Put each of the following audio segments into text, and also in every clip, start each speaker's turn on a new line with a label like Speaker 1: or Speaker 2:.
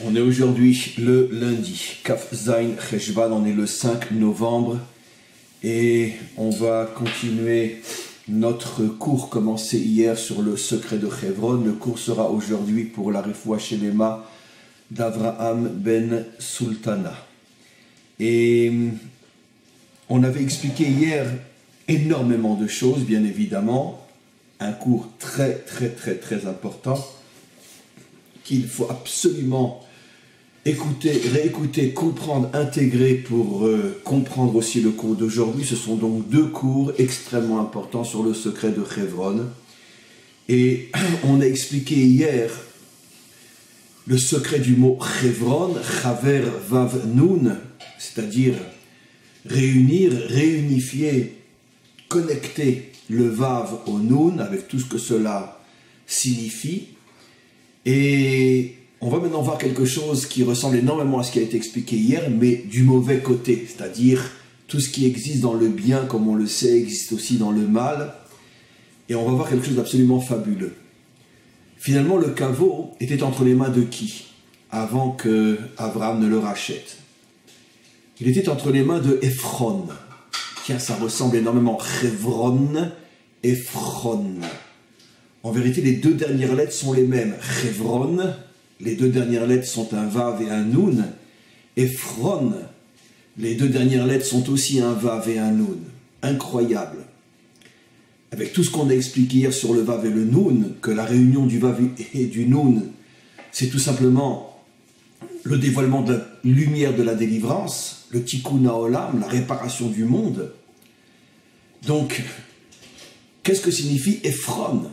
Speaker 1: On est aujourd'hui le lundi, Kaf Zain Cheshvan, on est le 5 novembre et on va continuer notre cours commencé hier sur le secret de Hebron. Le cours sera aujourd'hui pour la Refoua Shelema d'Avraham ben Sultana. Et on avait expliqué hier énormément de choses, bien évidemment, un cours très important qu'il faut absolument écouter, réécouter, comprendre, intégrer pour comprendre aussi le cours d'aujourd'hui. Ce sont donc deux cours extrêmement importants sur le secret de Hebron. Et on a expliqué hier le secret du mot Hebron, Chaver Vav Nun, c'est-à-dire réunir, réunifier, connecter le Vav au Nun avec tout ce que cela signifie. Et on va maintenant voir quelque chose qui ressemble énormément à ce qui a été expliqué hier, mais du mauvais côté, c'est-à-dire tout ce qui existe dans le bien, comme on le sait, existe aussi dans le mal. Et on va voir quelque chose d'absolument fabuleux. Finalement, le caveau était entre les mains de qui, avant que Abraham ne le rachète? Il était entre les mains de Ephron. Tiens, ça ressemble énormément. Hebron, Ephron. En vérité, les deux dernières lettres sont les mêmes. Hebron, les deux dernières lettres sont un Vav et un Nun. Ephron, les deux dernières lettres sont aussi un Vav et un Nun. Incroyable. Avec tout ce qu'on a expliqué hier sur le Vav et le Nun, que la réunion du Vav et du Nun, c'est tout simplement le dévoilement de la lumière de la délivrance, le Tikkun HaOlam, la réparation du monde. Donc, qu'est-ce que signifie Ephron?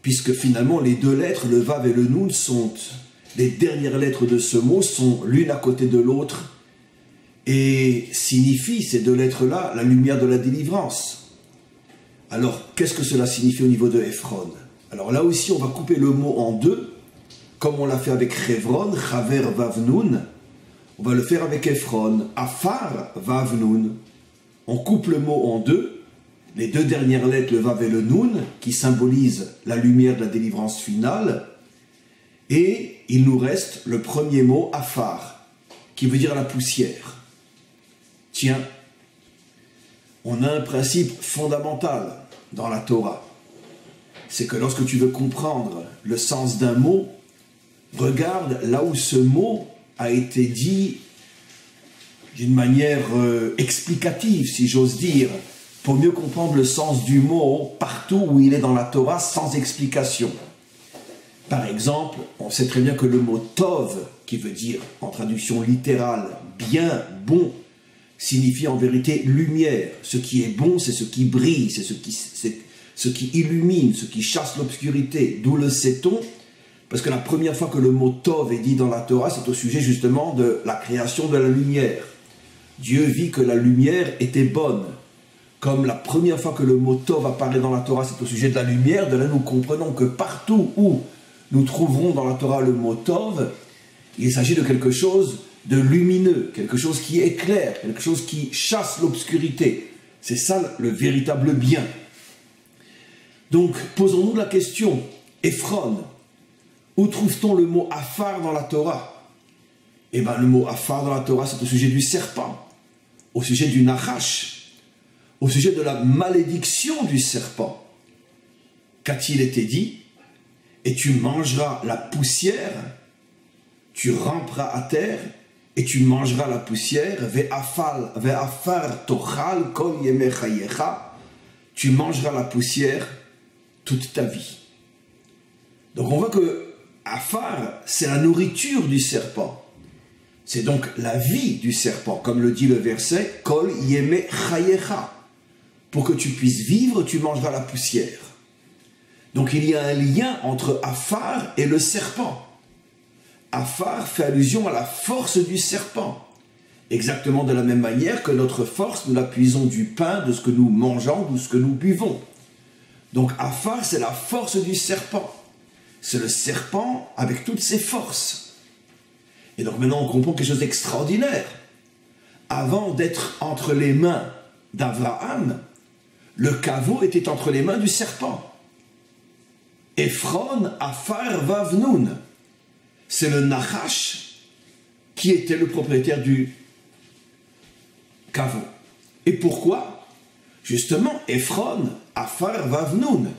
Speaker 1: Puisque finalement, les deux lettres, le Vav et le Nun, sont les dernières lettres de ce mot, sont l'une à côté de l'autre, et signifient, ces deux lettres-là, la lumière de la délivrance. Alors, qu'est-ce que cela signifie au niveau de Ephron? Alors là aussi, on va couper le mot en deux, comme on l'a fait avec Hebron, Chaver Vav Nun. On va le faire avec Ephron, Afar Vav Nun. On coupe le mot en deux, les deux dernières lettres, le Vav et le Nun, qui symbolisent la lumière de la délivrance finale, et il nous reste le premier mot, Afar, qui veut dire la poussière. Tiens, on a un principe fondamental dans la Torah, c'est que lorsque tu veux comprendre le sens d'un mot, regarde là où ce mot a été dit d'une manière explicative, si j'ose dire, pour mieux comprendre le sens du mot partout où il est dans la Torah sans explication. Par exemple, on sait très bien que le mot Tov, qui veut dire en traduction littérale bien, bon, signifie en vérité lumière. Ce qui est bon, c'est ce qui brille, c'est ce qui illumine, ce qui chasse l'obscurité. D'où le sait-on? Parce que la première fois que le mot Tov est dit dans la Torah, c'est au sujet justement de la création de la lumière. Dieu vit que la lumière était bonne. Comme la première fois que le mot Tov apparaît dans la Torah, c'est au sujet de la lumière, de là nous comprenons que partout où nous trouverons dans la Torah le mot Tov, il s'agit de quelque chose de lumineux, quelque chose qui éclaire, quelque chose qui chasse l'obscurité. C'est ça le véritable bien. Donc, posons-nous la question, Ephron, où trouve-t-on le mot Afar dans la Torah? Eh bien, le mot Afar dans la Torah, c'est au sujet du serpent, au sujet du Nachash, au sujet de la malédiction du serpent. Qu'a-t-il été dit? Et tu mangeras la poussière, tu ramperas à terre, et tu mangeras la poussière, ve'afar tochal kol yemei chayecha, tu mangeras la poussière toute ta vie. Donc on voit que Afar, c'est la nourriture du serpent. C'est donc la vie du serpent, comme le dit le verset, kol yemei chayecha. Pour que tu puisses vivre, tu mangeras la poussière. Donc il y a un lien entre Afar et le serpent. Afar fait allusion à la force du serpent. Exactement de la même manière que notre force, nous la puisons du pain, de ce que nous mangeons, de ce que nous buvons. Donc Afar, c'est la force du serpent. C'est le serpent avec toutes ses forces. Et donc maintenant on comprend quelque chose d'extraordinaire. Avant d'être entre les mains d'Abraham, le caveau était entre les mains du serpent. Ephron, Afar, Vav Nun. c'est le Nachash qui était le propriétaire du caveau. Et pourquoi? Justement, Ephron, Afar, Vav, Nun.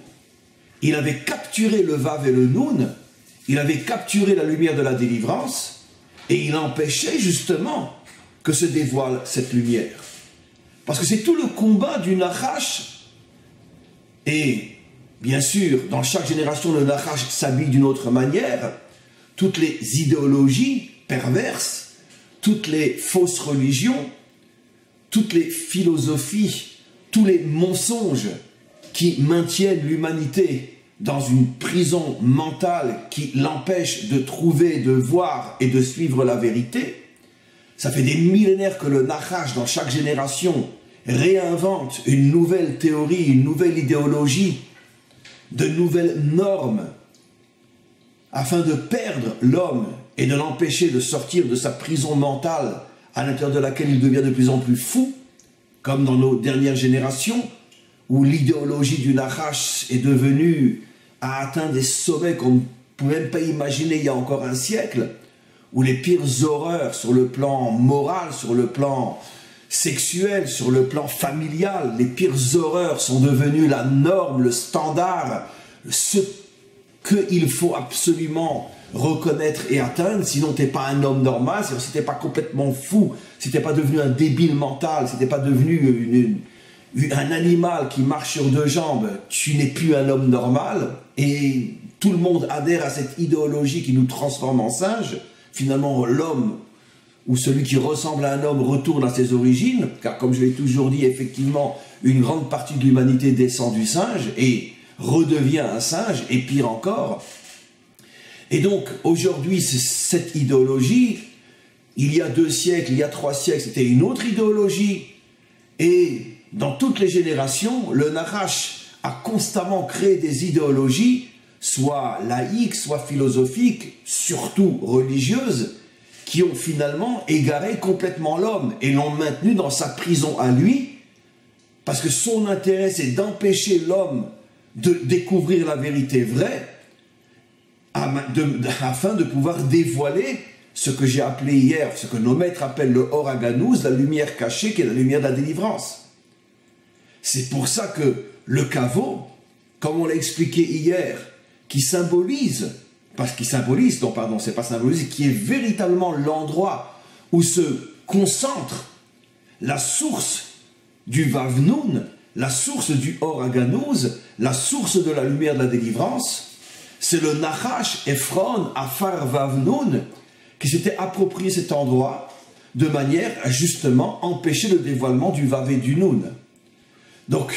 Speaker 1: Il avait capturé le Vav et le Nun, il avait capturé la lumière de la délivrance, et il empêchait justement que se dévoile cette lumière. Parce que c'est tout le combat du Nachash. Et bien sûr, dans chaque génération, le Nachash s'habille d'une autre manière. Toutes les idéologies perverses, toutes les fausses religions, toutes les philosophies, tous les mensonges qui maintiennent l'humanité dans une prison mentale qui l'empêche de trouver, de voir et de suivre la vérité. Ça fait des millénaires que le Nachash, dans chaque génération, réinvente une nouvelle théorie, une nouvelle idéologie, de nouvelles normes, afin de perdre l'homme et de l'empêcher de sortir de sa prison mentale à l'intérieur de laquelle il devient de plus en plus fou, comme dans nos dernières générations, où l'idéologie du Nachash est devenue, a atteint des sommets qu'on ne pouvait même pas imaginer il y a encore un siècle, où les pires horreurs sur le plan moral, sur le plan sexuel, sur le plan familial, les pires horreurs sont devenues la norme, le standard, ce qu'il faut absolument reconnaître et atteindre, sinon tu n'es pas un homme normal, si tu n'es pas complètement fou, si tu n'es pas devenu un débile mental, si tu n'es pas devenu un animal qui marche sur deux jambes, tu n'es plus un homme normal, et tout le monde adhère à cette idéologie qui nous transforme en singe. Finalement, l'homme, ou celui qui ressemble à un homme, retourne à ses origines, car comme je l'ai toujours dit, effectivement, une grande partie de l'humanité descend du singe, et redevient un singe, et pire encore. Et donc, aujourd'hui, cette idéologie, il y a 2 siècles, il y a 3 siècles, c'était une autre idéologie, et dans toutes les générations, le Nachash a constamment créé des idéologies, soit laïques, soit philosophiques, surtout religieuses, qui ont finalement égaré complètement l'homme et l'ont maintenu dans sa prison à lui, parce que son intérêt, c'est d'empêcher l'homme de découvrir la vérité vraie, afin de pouvoir dévoiler ce que j'ai appelé hier, ce que nos maîtres appellent le Or HaGanuz, la lumière cachée, qui est la lumière de la délivrance. C'est pour ça que le caveau, comme on l'a expliqué hier, qui symbolise, c'est pas symbolise, qui est véritablement l'endroit où se concentre la source du Vav Nun, la source du Or HaGanuz, la source de la lumière de la délivrance, c'est le Nachash, Ephron, Afar, Vav Nun, qui s'était approprié cet endroit de manière à justement empêcher le dévoilement du Vav et du Nun. Donc,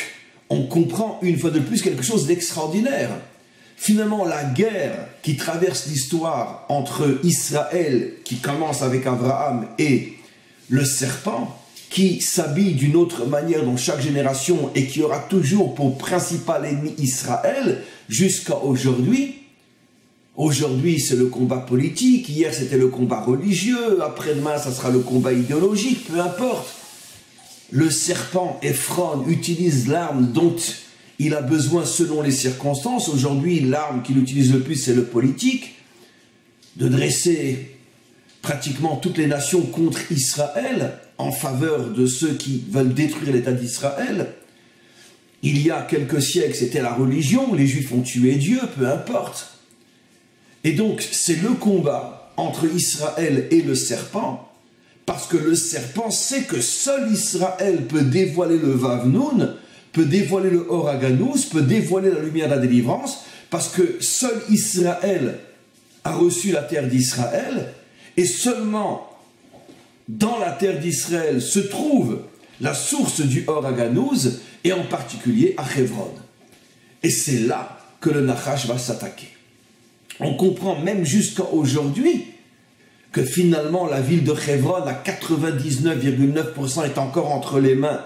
Speaker 1: on comprend une fois de plus quelque chose d'extraordinaire. Finalement, la guerre qui traverse l'histoire entre Israël, qui commence avec Abraham, et le serpent, qui s'habille d'une autre manière dans chaque génération et qui aura toujours pour principal ennemi Israël, jusqu'à aujourd'hui. Aujourd'hui, c'est le combat politique, hier c'était le combat religieux, après-demain ça sera le combat idéologique, peu importe. Le serpent, Ephron, utilise l'arme dont il a besoin selon les circonstances. Aujourd'hui, l'arme qu'il utilise le plus, c'est le politique, de dresser pratiquement toutes les nations contre Israël, en faveur de ceux qui veulent détruire l'État d'Israël. Il y a quelques siècles, c'était la religion, les Juifs ont tué Dieu, peu importe. Et donc, c'est le combat entre Israël et le serpent, parce que le serpent sait que seul Israël peut dévoiler le Vav Nun, peut dévoiler le Or HaGanuz, peut dévoiler la lumière de la délivrance, parce que seul Israël a reçu la terre d'Israël, et seulement dans la terre d'Israël se trouve la source du Or HaGanuz, et en particulier à Hebron. Et c'est là que le Nachash va s'attaquer. On comprend même jusqu'à aujourd'hui que finalement la ville de Hebron à 99,9% est encore entre les mains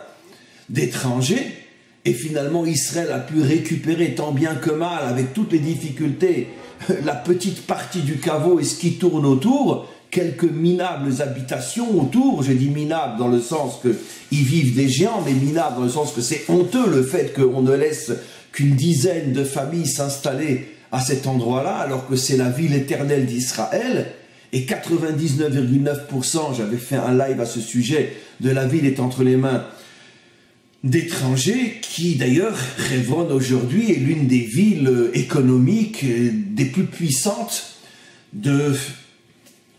Speaker 1: d'étrangers, et finalement Israël a pu récupérer tant bien que mal, avec toutes les difficultés, la petite partie du caveau et ce qui tourne autour, quelques minables habitations autour. Je dis minables dans le sens qu'ils vivent des géants, mais minables dans le sens que c'est honteux le fait qu'on ne laisse qu'une dizaine de familles s'installer à cet endroit-là, alors que c'est la ville éternelle d'Israël, et 99,9%, j'avais fait un live à ce sujet, de la ville est entre les mains d'étrangers, qui d'ailleurs, Hebron aujourd'hui est l'une des villes économiques des plus puissantes de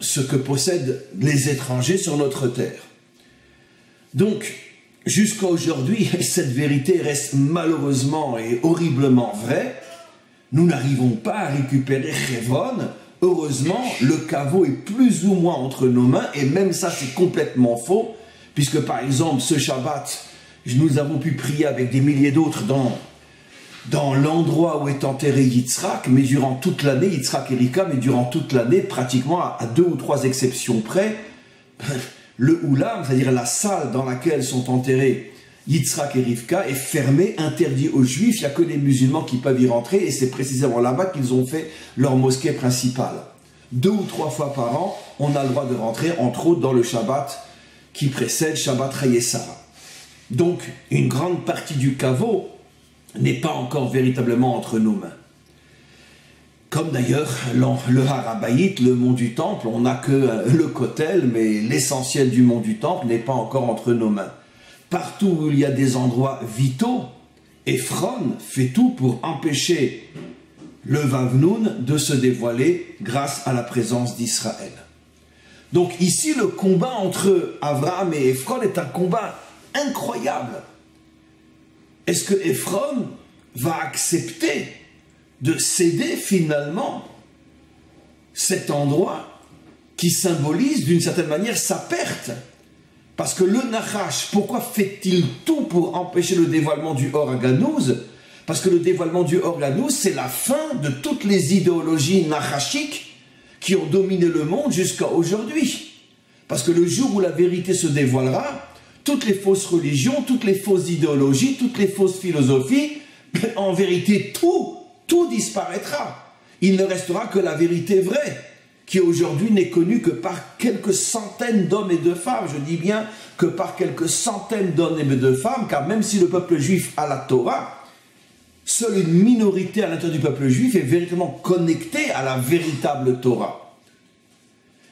Speaker 1: ce que possèdent les étrangers sur notre terre. Donc, jusqu'à aujourd'hui, cette vérité reste malheureusement et horriblement vraie. Nous n'arrivons pas à récupérer Hebron. Heureusement, le caveau est plus ou moins entre nos mains, et même ça, c'est complètement faux, puisque par exemple, ce Shabbat, nous avons pu prier avec des milliers d'autres dans l'endroit où est enterré Yitzhak, mais durant toute l'année, Yitzhak et Rivka, mais durant toute l'année, pratiquement à 2 ou 3 exceptions près, le Oulam, c'est-à-dire la salle dans laquelle sont enterrés Yitzhak et Rivka, est fermé, interdit aux Juifs. Il n'y a que les musulmans qui peuvent y rentrer, et c'est précisément là-bas qu'ils ont fait leur mosquée principale. 2 ou 3 fois par an, on a le droit de rentrer, entre autres dans le Shabbat qui précède Shabbat Hayesara. Donc, une grande partie du caveau n'est pas encore véritablement entre nos mains. Comme d'ailleurs le Har HaBayit, le mont du Temple, on n'a que le Kotel, mais l'essentiel du mont du Temple n'est pas encore entre nos mains. Partout où il y a des endroits vitaux, Ephron fait tout pour empêcher le Vavnoun de se dévoiler grâce à la présence d'Israël. Donc ici, le combat entre Abraham et Ephron est un combat incroyable. Est-ce que Ephron va accepter de céder finalement cet endroit qui symbolise d'une certaine manière sa perte? Parce que le Nachash, pourquoi fait-il tout pour empêcher le dévoilement du Or HaGanouz? Parce que le dévoilement du Or HaGanouz, c'est la fin de toutes les idéologies nachashiques qui ont dominé le monde jusqu'à aujourd'hui. Parce que le jour où la vérité se dévoilera, toutes les fausses religions, toutes les fausses idéologies, toutes les fausses philosophies, en vérité, tout disparaîtra. Il ne restera que la vérité vraie, qui aujourd'hui n'est connue que par quelques centaines d'hommes et de femmes. Je dis bien que par quelques centaines d'hommes et de femmes, car même si le peuple juif a la Torah, seule une minorité à l'intérieur du peuple juif est véritablement connectée à la véritable Torah.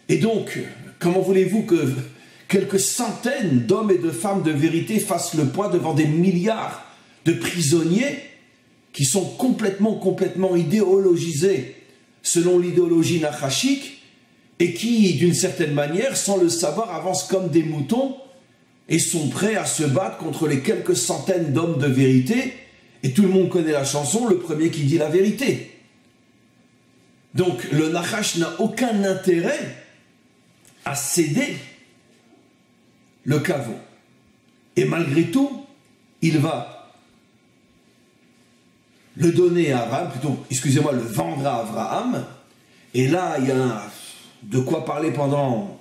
Speaker 1: Et donc, comment voulez-vous que quelques centaines d'hommes et de femmes de vérité fassent le poids devant des milliards de prisonniers qui sont complètement idéologisés selon l'idéologie nachashique et qui, d'une certaine manière, sans le savoir, avancent comme des moutons et sont prêts à se battre contre les quelques centaines d'hommes de vérité. Et tout le monde connaît la chanson, le premier qui dit la vérité. Donc le Nachash n'a aucun intérêt à céder le caveau. Et malgré tout, il va le donner à Abraham, plutôt, excusez-moi, le vendre à Abraham. Et là, il y a de quoi parler pendant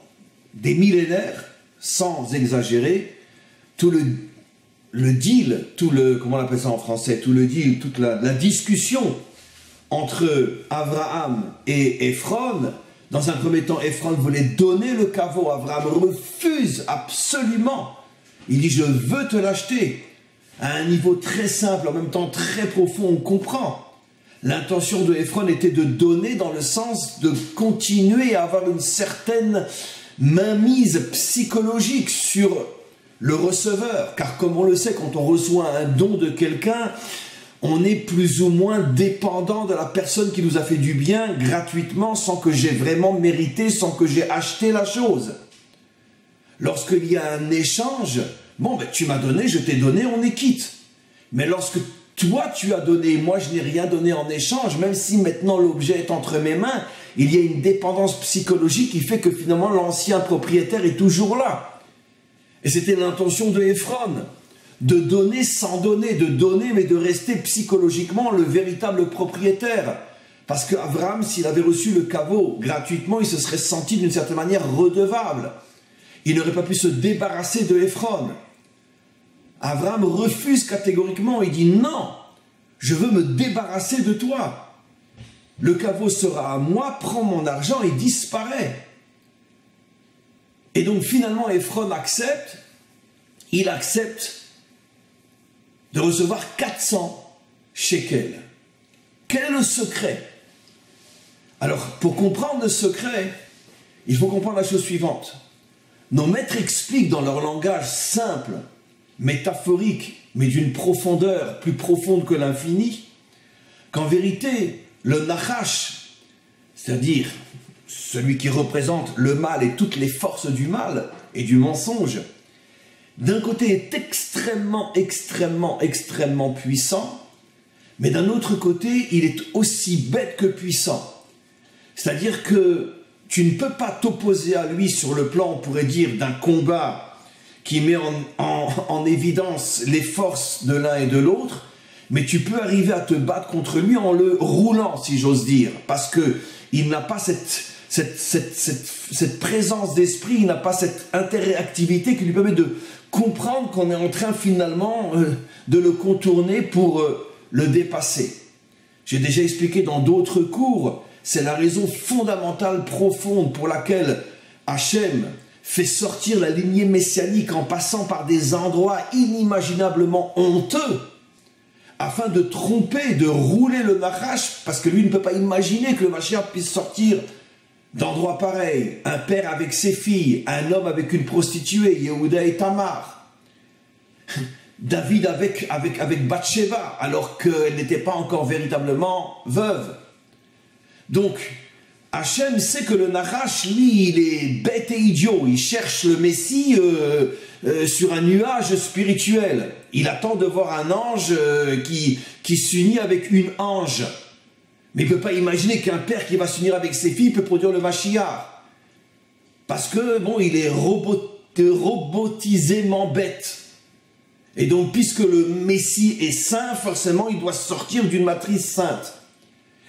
Speaker 1: des millénaires, sans exagérer. Tout le deal, comment on appelle ça en français, tout le deal, toute la discussion entre Abraham et Ephron. Dans un premier temps, Ephron voulait donner le caveau. Abraham refuse absolument. Il dit, je veux te l'acheter. À un niveau très simple, en même temps très profond, on comprend. L'intention de Ephron était de donner dans le sens de continuer à avoir une certaine mainmise psychologique sur le receveur. Car comme on le sait, quand on reçoit un don de quelqu'un, on est plus ou moins dépendant de la personne qui nous a fait du bien gratuitement, sans que j'ai vraiment mérité, sans que j'ai acheté la chose. Lorsqu'il y a un échange, bon, ben, tu m'as donné, je t'ai donné, on est quitte. Mais lorsque toi, tu as donné, moi, je n'ai rien donné en échange, même si maintenant l'objet est entre mes mains, il y a une dépendance psychologique qui fait que finalement l'ancien propriétaire est toujours là. Et c'était l'intention de Ephron, de donner sans donner, de donner mais de rester psychologiquement le véritable propriétaire. Parce qu'Abraham, s'il avait reçu le caveau gratuitement, il se serait senti d'une certaine manière redevable. Il n'aurait pas pu se débarrasser de Ephron. Abraham refuse catégoriquement, il dit non, je veux me débarrasser de toi. Le caveau sera à moi, prends mon argent et disparaît. Et donc finalement Ephron accepte, il accepte de recevoir 400 shekels. Quel est le secret? Alors, pour comprendre le secret, il faut comprendre la chose suivante. Nos maîtres expliquent dans leur langage simple, métaphorique, mais d'une profondeur plus profonde que l'infini, qu'en vérité, le Nachash, c'est-à-dire celui qui représente le mal et toutes les forces du mal et du mensonge, d'un côté est extrêmement, extrêmement, extrêmement puissant, mais d'un autre côté, il est aussi bête que puissant. C'est-à-dire que tu ne peux pas t'opposer à lui sur le plan, on pourrait dire, d'un combat qui met en évidence les forces de l'un et de l'autre, mais tu peux arriver à te battre contre lui en le roulant, si j'ose dire, parce qu'il n'a pas cette présence d'esprit, il n'a pas cette interactivité qui lui permet de comprendre qu'on est en train finalement de le contourner pour le dépasser. J'ai déjà expliqué dans d'autres cours, c'est la raison fondamentale, profonde pour laquelle Hachem fait sortir la lignée messianique en passant par des endroits inimaginablement honteux afin de tromper, de rouler le Nachash, parce que lui ne peut pas imaginer que le Mashiach puisse sortir d'endroits pareils. Un père avec ses filles, un homme avec une prostituée, Yehuda et Tamar. David avec Bathsheba, alors qu'elle n'était pas encore véritablement veuve. Donc, Hachem sait que le Nachash, lui, il est bête et idiot. Il cherche le Messie sur un nuage spirituel. Il attend de voir un ange qui s'unit avec une ange. Mais il ne peut pas imaginer qu'un père qui va s'unir avec ses filles peut produire le Mashiach. Parce que, bon, il est robotisément bête. Et donc, puisque le Messie est saint, forcément, il doit sortir d'une matrice sainte.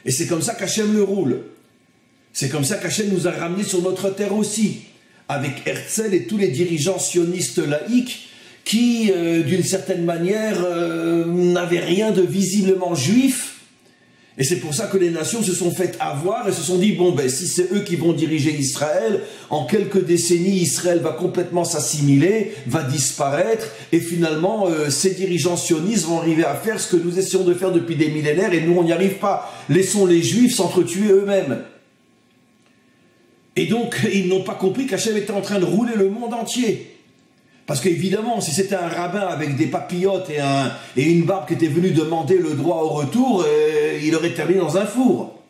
Speaker 1: Et c'est comme ça qu'Hachem le roule. C'est comme ça qu'Hachem nous a ramenés sur notre terre aussi, avec Herzl et tous les dirigeants sionistes laïcs qui, d'une certaine manière, n'avaient rien de visiblement juif. Et c'est pour ça que les nations se sont faites avoir et se sont dit, bon, ben, si c'est eux qui vont diriger Israël, en quelques décennies, Israël va complètement s'assimiler, va disparaître, et finalement, ces dirigeants sionistes vont arriver à faire ce que nous essayons de faire depuis des millénaires, et nous, on n'y arrive pas. Laissons les Juifs s'entretuer eux-mêmes. Et donc, ils n'ont pas compris qu'Hachem était en train de rouler le monde entier. Parce qu'évidemment, si c'était un rabbin avec des papillotes et une barbe qui était venu demander le droit au retour, il aurait terminé dans un four.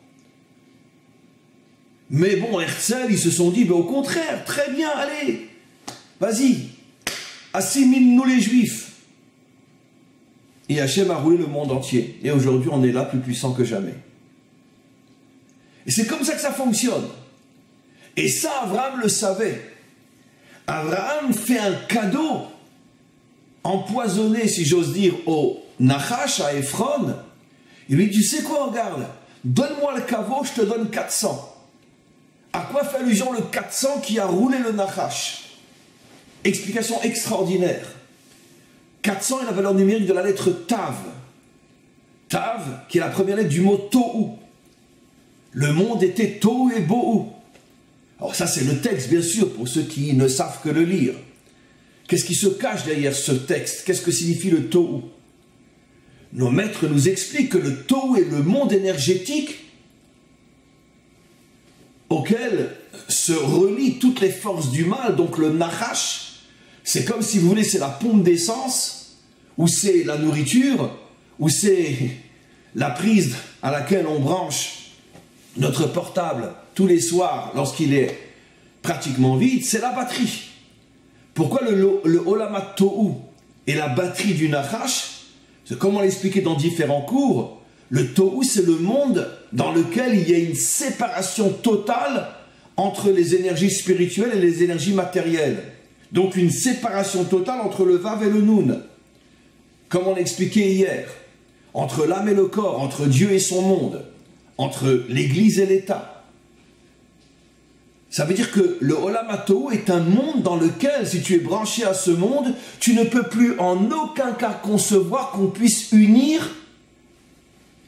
Speaker 1: Mais bon, Herzl, ils se sont dit, ben, au contraire, très bien, allez, vas-y, assimile-nous les Juifs. Et Hachem a roulé le monde entier. Et aujourd'hui, on est là plus puissant que jamais. Et c'est comme ça que ça fonctionne. Et ça, Abraham le savait. Abraham fait un cadeau empoisonné, si j'ose dire, au Nachash, à Ephron. Il lui dit, tu sais quoi, regarde, donne-moi le caveau, je te donne 400. À quoi fait allusion le 400 qui a roulé le Nachash? Explication extraordinaire. 400 est la valeur numérique de la lettre Tav. Tav, qui est la première lettre du mot Tohu. Le monde était Tohu et Bohu. Alors ça, c'est le texte, bien sûr, pour ceux qui ne savent que le lire. Qu'est-ce qui se cache derrière ce texte? Qu'est-ce que signifie le Tohu? Nos maîtres nous expliquent que le Tohu est le monde énergétique auquel se relient toutes les forces du mal. Donc le Nachash, c'est comme si vous voulez, c'est la pompe d'essence, ou c'est la nourriture, ou c'est la prise à laquelle on branche notre portable tous les soirs lorsqu'il est pratiquement vide, c'est la batterie. Pourquoi le Olamat Tohu est la batterie du Nachash? C'est comme on l'a expliqué dans différents cours, le Tohu c'est le monde dans lequel il y a une séparation totale entre les énergies spirituelles et les énergies matérielles. Donc une séparation totale entre le Vav et le Nun. Comme on l'a expliqué hier, entre l'âme et le corps, entre Dieu et son monde, entre l'Église et l'État. Ça veut dire que le Olam Tohu est un monde dans lequel, si tu es branché à ce monde, tu ne peux plus en aucun cas concevoir qu'on puisse unir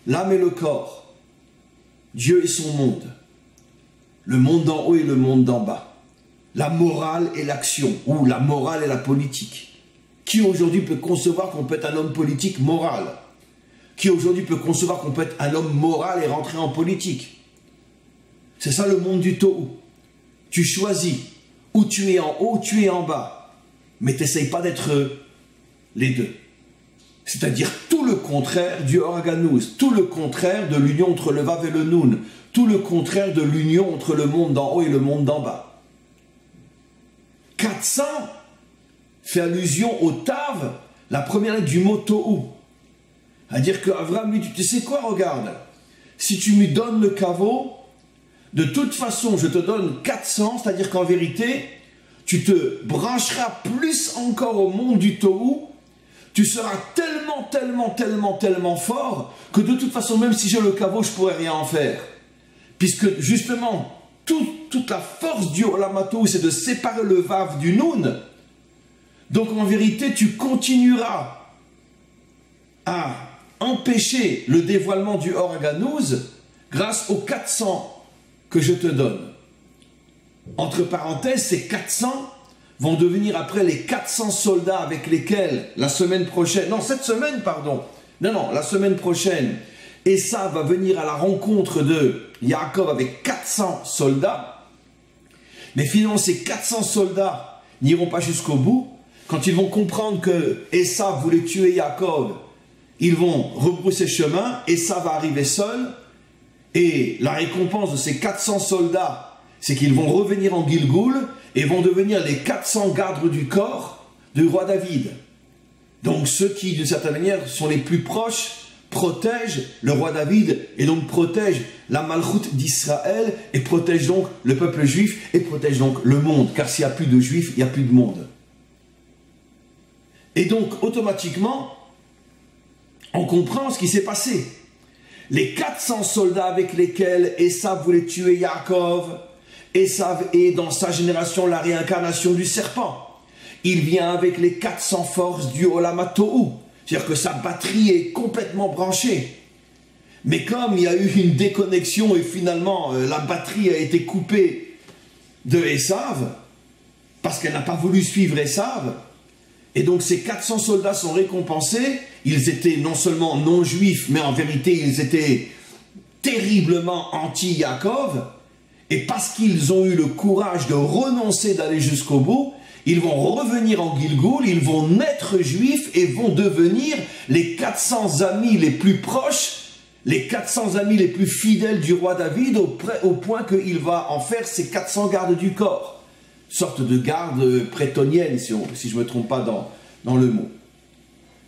Speaker 1: l'âme et le corps, Dieu et son monde, le monde d'en haut et le monde d'en bas, la morale et l'action, ou la morale et la politique. Qui aujourd'hui peut concevoir qu'on peut être un homme politique moral? Qui aujourd'hui peut concevoir qu'on peut être un homme moral et rentrer en politique? C'est ça le monde du Tohu. Tu choisis, ou tu es en haut, tu es en bas. Mais tu n'essayes pas d'être les deux. C'est-à-dire tout le contraire du Organouz, tout le contraire de l'union entre le Vav et le Nun, tout le contraire de l'union entre le monde d'en haut et le monde d'en bas. 400 fait allusion au Tav, la première lettre du mot Tohu. C'est-à-dire qu'Avram lui dit, tu sais quoi, regarde, si tu me donnes le caveau, de toute façon, je te donne 400, c'est-à-dire qu'en vérité, tu te brancheras plus encore au monde du Tohu, tu seras tellement fort, que de toute façon, même si j'ai le caveau, je ne pourrai rien en faire. Puisque, justement, toute la force du Olam HaTohu, c'est de séparer le Vav du Nun. Donc, en vérité, tu continueras à empêcher le dévoilement du Organouz grâce aux 400 que je te donne. Entre parenthèses, ces 400 vont devenir après les 400 soldats avec lesquels la semaine prochaine, non cette semaine pardon, la semaine prochaine, Esav va venir à la rencontre de Yaakov avec 400 soldats, mais finalement ces 400 soldats n'iront pas jusqu'au bout. Quand ils vont comprendre que Esav voulait tuer Yaakov, ils vont rebrousser chemin, Esav va arriver seul, et la récompense de ces 400 soldats, c'est qu'ils vont revenir en Gilgoul et vont devenir les 400 gardes du corps du roi David. Donc ceux qui, d'une certaine manière, sont les plus proches, protègent le roi David et donc protègent la Malchoute d'Israël et protègent donc le peuple juif et protègent donc le monde. Car s'il n'y a plus de juifs, il n'y a plus de monde. Et donc, automatiquement, on comprend ce qui s'est passé. Les 400 soldats avec lesquels Esav voulait tuer Yaakov, Esav est dans sa génération la réincarnation du serpent. Il vient avec les 400 forces du Olam HaTohu, c'est-à-dire que sa batterie est complètement branchée. Mais comme il y a eu une déconnexion et finalement la batterie a été coupée de Esav, parce qu'elle n'a pas voulu suivre Esav, et donc ces 400 soldats sont récompensés. Ils étaient non seulement non-juifs, mais en vérité ils étaient terriblement anti-Yaakov. Et parce qu'ils ont eu le courage de renoncer d'aller jusqu'au bout, ils vont revenir en Gilgoul, ils vont naître juifs et vont devenir les 400 amis les plus proches, les 400 amis les plus fidèles du roi David, au point qu'il va en faire ses 400 gardes du corps. Sorte de garde prétonienne, si je ne me trompe pas dans le mot.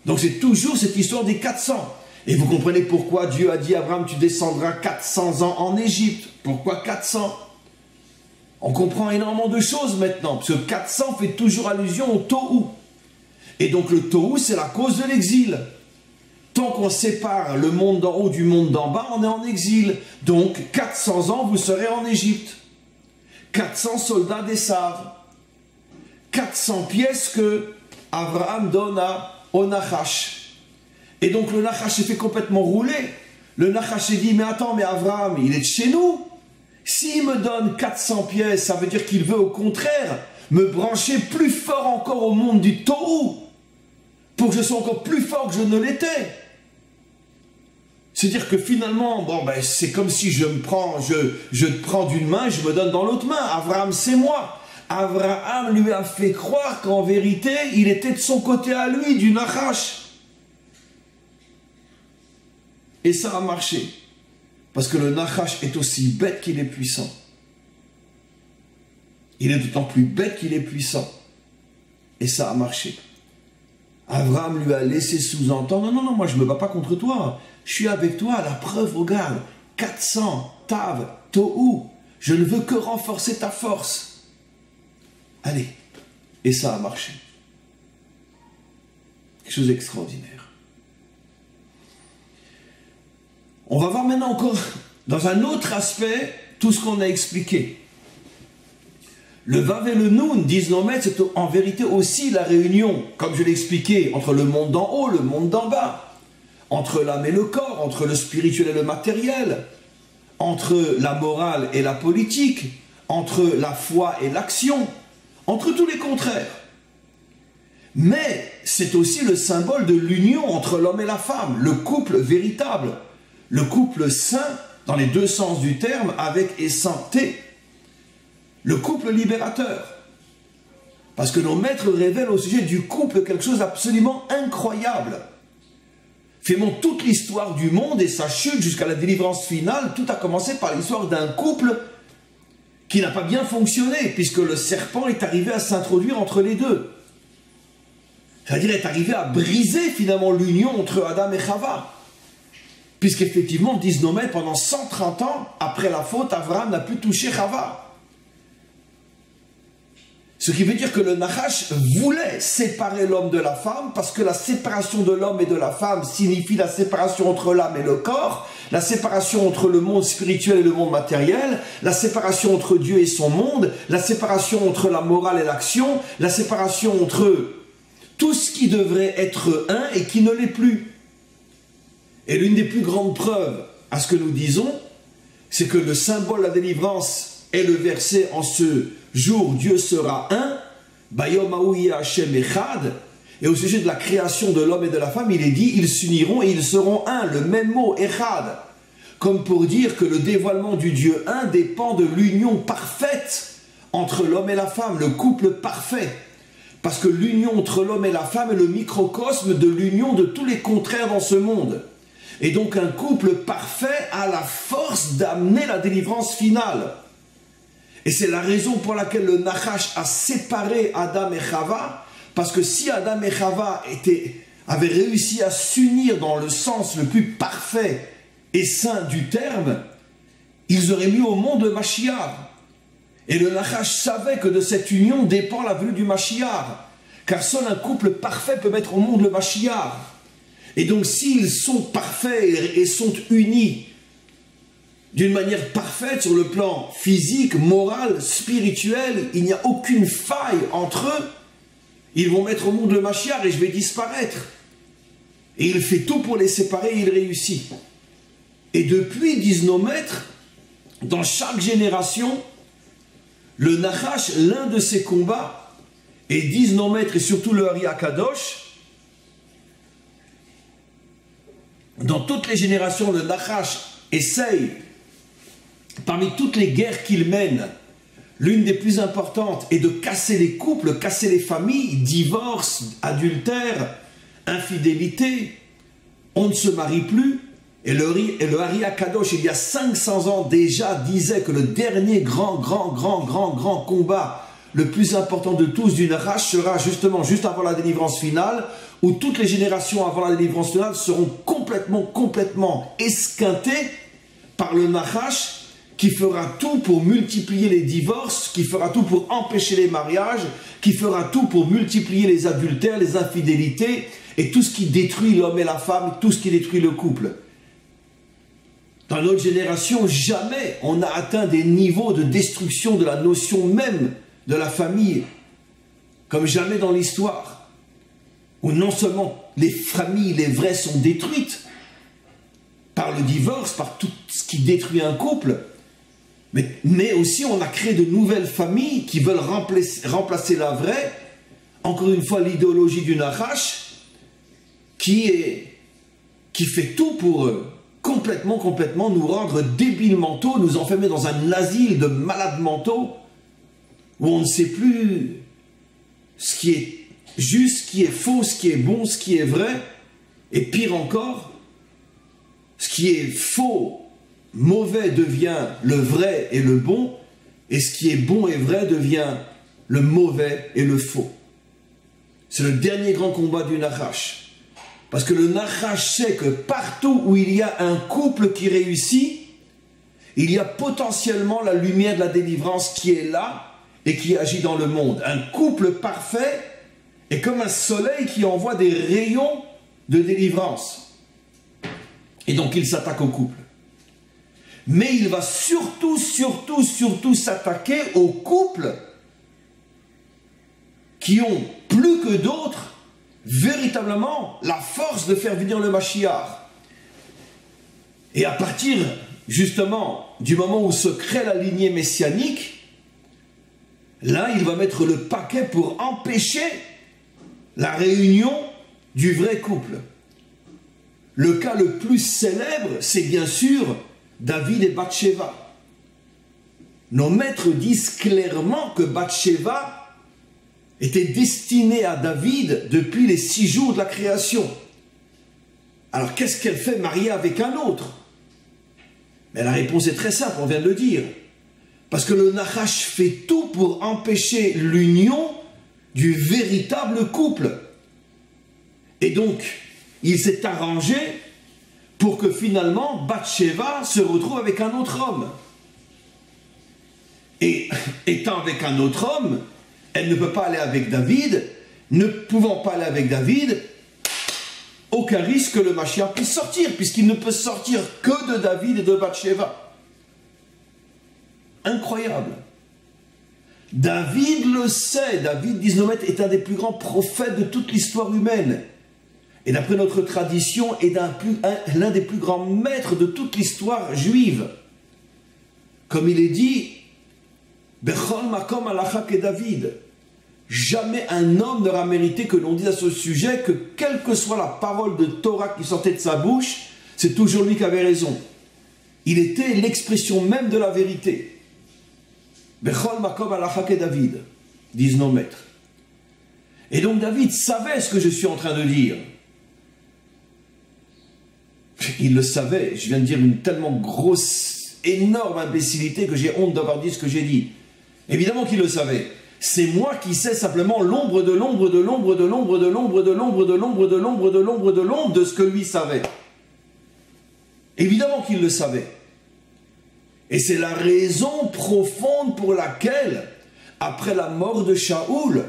Speaker 1: Donc c'est toujours cette histoire des 400. Et vous comprenez pourquoi Dieu a dit à Abraham, tu descendras 400 ans en Égypte. Pourquoi 400? On comprend énormément de choses maintenant, parce que 400 fait toujours allusion au Tohu. Et donc le Tohu, c'est la cause de l'exil. Tant qu'on sépare le monde d'en haut du monde d'en bas, on est en exil. Donc 400 ans, vous serez en Égypte. 400 soldats d'Esav, 400 pièces que Abraham donne au Nachash. Et donc le Nachash s'est fait complètement rouler. Le Nachash s'est dit, mais attends, mais Abraham, il est de chez nous. S'il me donne 400 pièces, ça veut dire qu'il veut au contraire me brancher plus fort encore au monde du Tohu, pour que je sois encore plus fort que je ne l'étais. C'est-à-dire que finalement, bon, ben, c'est comme si je te prends d'une main et je me donne dans l'autre main. Abraham, c'est moi. Abraham lui a fait croire qu'en vérité, il était de son côté à lui, du Nachash. Et ça a marché. Parce que le Nachash est aussi bête qu'il est puissant. Il est d'autant plus bête qu'il est puissant. Et ça a marché. Abraham lui a laissé sous-entendre, non, moi je ne me bats pas contre toi. Je suis avec toi, la preuve, regarde, 400, Tav, Tohu, je ne veux que renforcer ta force. Allez, et ça a marché. Quelque chose d'extraordinaire. On va voir maintenant encore, dans un autre aspect, tout ce qu'on a expliqué. Le Vav et le Nun, disent nos maîtres, c'est en vérité aussi la réunion, comme je l'ai expliqué, entre le monde d'en haut, le monde d'en bas. Entre l'âme et le corps, entre le spirituel et le matériel, entre la morale et la politique, entre la foi et l'action, entre tous les contraires. Mais c'est aussi le symbole de l'union entre l'homme et la femme, le couple véritable, le couple saint dans les deux sens du terme, avec et sans T, le couple libérateur. Parce que nos maîtres révèlent au sujet du couple quelque chose d'absolument incroyable. Finalement, toute l'histoire du monde et sa chute jusqu'à la délivrance finale, tout a commencé par l'histoire d'un couple qui n'a pas bien fonctionné, puisque le serpent est arrivé à s'introduire entre les deux. C'est-à-dire est arrivé à briser finalement l'union entre Adam et Chava. Puisqu'effectivement, disent nos maîtres, pendant 130 ans, après la faute, Abraham n'a plus touché Chava. Ce qui veut dire que le Nachash voulait séparer l'homme de la femme, parce que la séparation de l'homme et de la femme signifie la séparation entre l'âme et le corps, la séparation entre le monde spirituel et le monde matériel, la séparation entre Dieu et son monde, la séparation entre la morale et l'action, la séparation entre tout ce qui devrait être un et qui ne l'est plus. Et l'une des plus grandes preuves à ce que nous disons, c'est que le symbole de la délivrance est le verset en ce jour Dieu sera un, Bayom Haouye Hashem Echad, et au sujet de la création de l'homme et de la femme, il est dit, ils s'uniront et ils seront un, le même mot, Echad, comme pour dire que le dévoilement du Dieu un dépend de l'union parfaite entre l'homme et la femme, le couple parfait, parce que l'union entre l'homme et la femme est le microcosme de l'union de tous les contraires dans ce monde. Et donc un couple parfait a la force d'amener la délivrance finale. Et c'est la raison pour laquelle le Nachash a séparé Adam et Chava, parce que si Adam et Chava avaient réussi à s'unir dans le sens le plus parfait et saint du terme, ils auraient mis au monde le Mashiach. Et le Nachash savait que de cette union dépend la venue du Mashiach, car seul un couple parfait peut mettre au monde le Mashiach. Et donc s'ils sont parfaits et sont unis d'une manière parfaite sur le plan physique, moral, spirituel, il n'y a aucune faille entre eux, ils vont mettre au monde le Mashiach et je vais disparaître. Et il fait tout pour les séparer et il réussit. Et depuis, disent nos maîtres, dans chaque génération, le Nachash, l'un de ses combats, et disent nos maîtres et surtout le Ari Akadosh, dans toutes les générations, le Nachash essaye, parmi toutes les guerres qu'il mène, l'une des plus importantes est de casser les couples, casser les familles, divorce, adultère, infidélité, on ne se marie plus. Et le Ari Akadosh, il y a 500 ans déjà, disait que le dernier grand combat, le plus important de tous du Nachash, sera justement juste avant la délivrance finale, où toutes les générations avant la délivrance finale seront complètement esquintées par le Nachash, qui fera tout pour multiplier les divorces, qui fera tout pour empêcher les mariages, qui fera tout pour multiplier les adultères, les infidélités, et tout ce qui détruit l'homme et la femme, tout ce qui détruit le couple. Dans notre génération, jamais on n'a atteint des niveaux de destruction de la notion même de la famille, comme jamais dans l'histoire, où non seulement les familles, les vraies, sont détruites par le divorce, par tout ce qui détruit un couple, mais aussi on a créé de nouvelles familles qui veulent remplacer la vraie. Encore une fois, l'idéologie du Nachash qui fait tout pour complètement nous rendre débiles mentaux, nous enfermer dans un asile de malades mentaux où on ne sait plus ce qui est juste, ce qui est faux, ce qui est bon, ce qui est vrai, et pire encore, ce qui est faux, mauvais devient le vrai et le bon, et ce qui est bon et vrai devient le mauvais et le faux. C'est le dernier grand combat du Nachash. Parce que le Nachash sait que partout où il y a un couple qui réussit, il y a potentiellement la lumière de la délivrance qui est là et qui agit dans le monde. Un couple parfait est comme un soleil qui envoie des rayons de délivrance. Et donc il s'attaque au couple. Mais il va surtout s'attaquer aux couples qui ont plus que d'autres véritablement la force de faire venir le Mashiach. Et à partir justement du moment où se crée la lignée messianique, là il va mettre le paquet pour empêcher la réunion du vrai couple. Le cas le plus célèbre, c'est bien sûr David et Bathsheba. Nos maîtres disent clairement que Bathsheba était destinée à David depuis les 6 jours de la création. Alors qu'est-ce qu'elle fait mariée avec un autre? Mais la réponse est très simple, on vient de le dire. Parce que le Nachash fait tout pour empêcher l'union du véritable couple. Et donc, il s'est arrangé pour que finalement Bathsheba se retrouve avec un autre homme. Et étant avec un autre homme, elle ne peut pas aller avec David. Ne pouvant pas aller avec David, aucun risque que le Mashiach puisse sortir, puisqu'il ne peut sortir que de David et de Bathsheba. Incroyable. David le sait. David, disent nos maîtres, est un des plus grands prophètes de toute l'histoire humaine. Et d'après notre tradition, est l'un des plus grands maîtres de toute l'histoire juive. Comme il est dit, Bechol makom alachak et David. Jamais un homme n'aura mérité que l'on dise à ce sujet que quelle que soit la parole de Torah qui sortait de sa bouche, c'est toujours lui qui avait raison. Il était l'expression même de la vérité. Bechol makom alachak et David, disent nos maîtres. Et donc David savait ce que je suis en train de dire. Il le savait. Je viens de dire une tellement grosse, énorme imbécilité que j'ai honte d'avoir dit ce que j'ai dit. Évidemment qu'il le savait. C'est moi qui sais simplement l'ombre de l'ombre de l'ombre de l'ombre de l'ombre de l'ombre de l'ombre de l'ombre de l'ombre de l'ombre de ce que lui savait. Évidemment qu'il le savait. Et c'est la raison profonde pour laquelle, après la mort de Shaoul,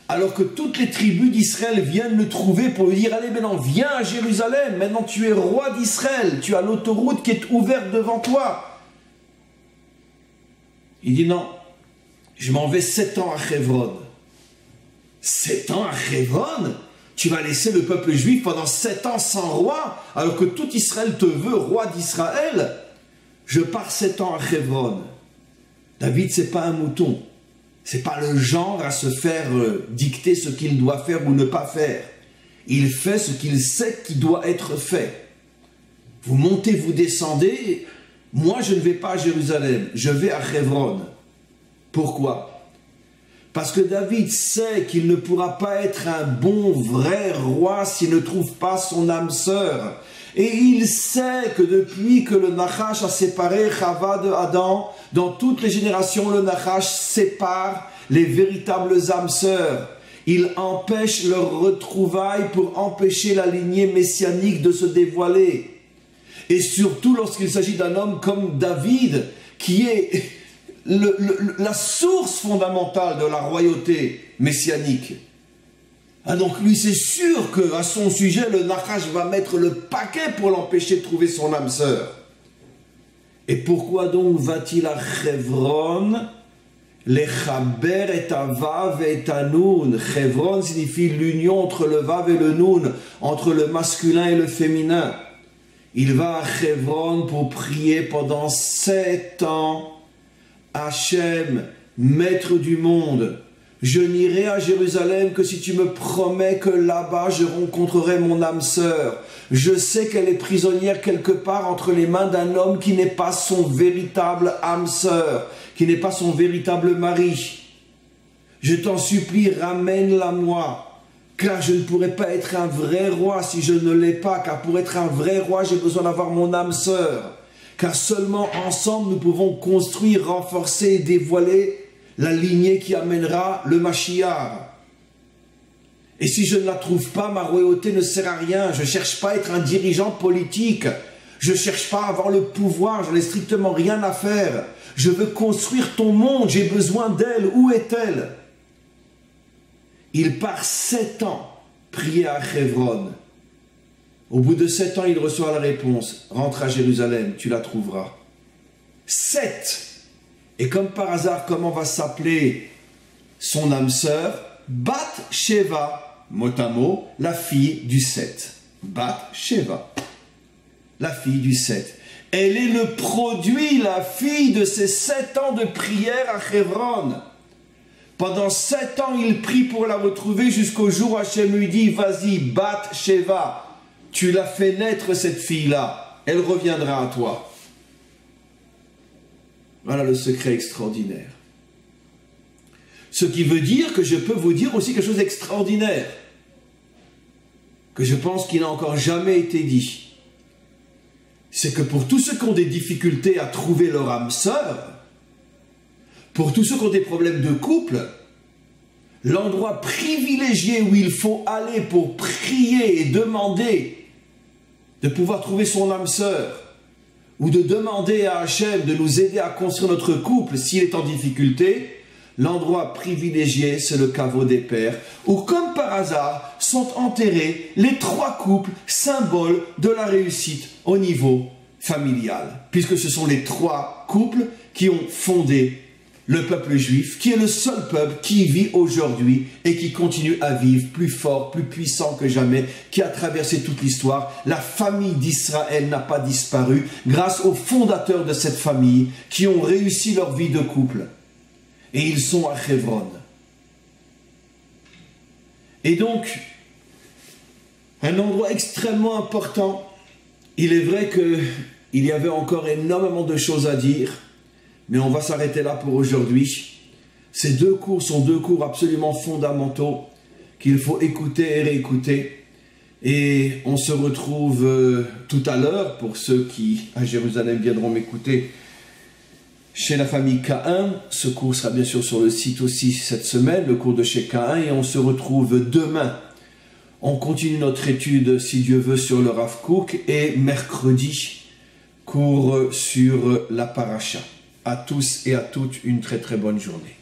Speaker 1: alors que toutes les tribus d'Israël viennent le trouver pour lui dire « Allez, maintenant, viens à Jérusalem, maintenant tu es roi d'Israël, tu as l'autoroute qui est ouverte devant toi. » Il dit « Non, je m'en vais 7 ans à Hebron. » 7 ans à Hebron? Tu vas laisser le peuple juif pendant 7 ans sans roi, alors que tout Israël te veut roi d'Israël? Je pars 7 ans à Hebron. David, c'est pas un mouton. C'est pas le genre à se faire dicter ce qu'il doit faire ou ne pas faire. Il fait ce qu'il sait qui doit être fait. Vous montez, vous descendez. Moi, je ne vais pas à Jérusalem. Je vais à Hebron. Pourquoi? Parce que David sait qu'il ne pourra pas être un bon, vrai roi s'il ne trouve pas son âme sœur. Et il sait que depuis que le Nachash a séparé Chava de Adam, dans toutes les générations, le Nachash sépare les véritables âmes sœurs. Il empêche leur retrouvaille pour empêcher la lignée messianique de se dévoiler. Et surtout lorsqu'il s'agit d'un homme comme David, qui est la source fondamentale de la royauté messianique. Ah donc lui c'est sûr qu'à son sujet le Nachash va mettre le paquet pour l'empêcher de trouver son âme sœur. Et pourquoi donc va-t-il à Hebron? Lechaber et Vav et Nun. Hebron signifie l'union entre le Vav et le Nun, entre le masculin et le féminin. Il va à Hebron pour prier pendant 7 ans. Hachem, maître du monde, je n'irai à Jérusalem que si tu me promets que là-bas je rencontrerai mon âme sœur. Je sais qu'elle est prisonnière quelque part entre les mains d'un homme qui n'est pas son véritable âme sœur, qui n'est pas son véritable mari. Je t'en supplie, ramène-la moi, car je ne pourrai pas être un vrai roi si je ne l'ai pas, car pour être un vrai roi, j'ai besoin d'avoir mon âme sœur. Car seulement ensemble nous pouvons construire, renforcer et dévoiler la lignée qui amènera le Mashiach. Et si je ne la trouve pas, ma royauté ne sert à rien. Je ne cherche pas à être un dirigeant politique. Je ne cherche pas à avoir le pouvoir. Je n'ai strictement rien à faire. Je veux construire ton monde. J'ai besoin d'elle. Où est-elle? Il part 7 ans prier à Hebron. Au bout de 7 ans, il reçoit la réponse. Rentre à Jérusalem, tu la trouveras. 7. Et comme par hasard, comment va s'appeler son âme sœur? Bathsheba, mot à mot, la fille du 7. Bathsheba, la fille du 7. Elle est le produit, la fille de ces 7 ans de prière à Hebron. Pendant 7 ans, il prie pour la retrouver jusqu'au jour où Hachem lui dit, vas-y, Bathsheba, tu l'as fait naître cette fille-là, elle reviendra à toi. Voilà le secret extraordinaire. Ce qui veut dire que je peux vous dire aussi quelque chose d'extraordinaire, que je pense qu'il n'a encore jamais été dit. C'est que pour tous ceux qui ont des difficultés à trouver leur âme sœur, pour tous ceux qui ont des problèmes de couple, l'endroit privilégié où il faut aller pour prier et demander de pouvoir trouver son âme sœur, ou de demander à Hachem de nous aider à construire notre couple s'il est en difficulté, l'endroit privilégié, c'est le caveau des pères, où comme par hasard sont enterrés les 3 couples symboles de la réussite au niveau familial, puisque ce sont les 3 couples qui ont fondé le peuple juif, qui est le seul peuple qui vit aujourd'hui et qui continue à vivre plus fort, plus puissant que jamais, qui a traversé toute l'histoire. La famille d'Israël n'a pas disparu grâce aux fondateurs de cette famille qui ont réussi leur vie de couple. Et ils sont à Hebron. Et donc, un endroit extrêmement important. Il est vrai qu'il y avait encore énormément de choses à dire, mais on va s'arrêter là pour aujourd'hui. Ces 2 cours sont 2 cours absolument fondamentaux qu'il faut écouter et réécouter. Et on se retrouve tout à l'heure, pour ceux qui, à Jérusalem, viendront m'écouter, chez la famille K1. Ce cours sera bien sûr sur le site aussi cette semaine, le cours de chez K1. Et on se retrouve demain. On continue notre étude, si Dieu veut, sur le Rav Kook. Et mercredi, cours sur la paracha. À tous et à toutes, une très très bonne journée.